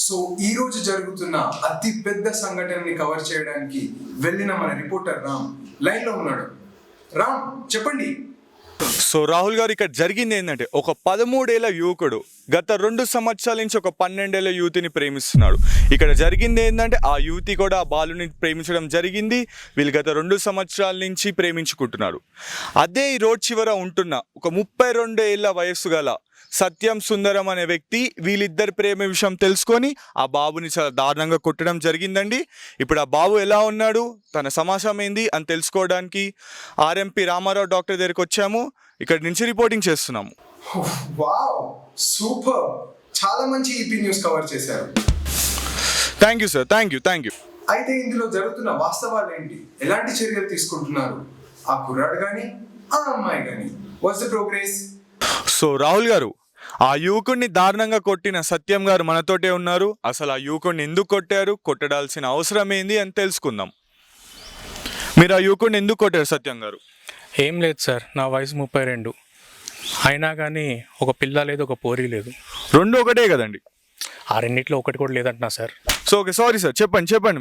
So ఈ రోజు జరుగుతున్న అతి పెద్ద సంఘటనని కవర్ చేయడానికి వెళ్ళిన మన రిపోర్టర్ రామ్ లైన్ లో ఉన్నాడు. రామ్, చెప్పండి. సో రాహుల్ గారు, ఇక్కడ జరిగింది ఏంటంటే ఒక 13 ఏళ్ల యువకుడు గత 2 సంవత్సరాల నుంచి ఒక 12 ఏళ్ల యువతిని ప్రేమిస్తున్నాడు. ఇక్కడ జరిగింది ఏంటంటే ఆ యువతి కూడా ఆ బాలుని ప్రేమించడం జరిగింది. వీళ్ళు గత 2 సంవత్సరాల నుంచి ప్రేమించుకుంటున్నారు. అదే ఈ రోడ్ చివర ఉంటున్న ఒక 32 ఏళ్ల వయస్సు గల సత్యం సుందరం అనే వ్యక్తి వీళ్ళిద్దరి ప్రేమ విషయం తెలుసుకొని ఆ బాబుని చాలా దారుణంగా కొట్టడం జరిగిందండి. ఇప్పుడు ఆ బాబు ఎలా ఉన్నాడు, తన సమాచారం ఏంది అని తెలుసుకోవడానికి ఆర్ఎంపీ రామారావు డాక్టర్ దగ్గరికి వచ్చాము. ఇక్కడ నుంచి రిపోర్టింగ్ చేస్తున్నాము. Wow, super. చాలా మంచి ఈపీ న్యూస్ కవర్ చేశారు. Thank you sir, thank you. అయితే ఇందులో జరుగుతున్న వాస్తవాలు ఏంటి, ఎలాంటి చర్యలు తీసుకుంటున్నారు ఆ కుర్రాడు గాని ఆ అమ్మాయి గాని? What's the progress? So Rahul గారు, ఆ యువకుడిని దారుణంగా కొట్టిన సత్యం గారు మనతోటే ఉన్నారు. అసలు ఆ యువకుడిని ఎందుకు కొట్టారు, కొట్టడాల్సిన అవసరం ఏంది అని తెలుసుకుందాం. మీరు ఆ యువకుడిని ఎందుకు కొట్టారు సత్యం గారు? ఏం లేదు సార్, నా వయసు 32 అయినా కానీ ఒక పిల్ల లేదు, ఒక పోరీ లేదు. 2 ఒకటే కదండి. ఆ రెండిట్లో ఒకటి కూడా లేదంటున్నా sir. So okay, sorry sir, చెప్పండి మీరు.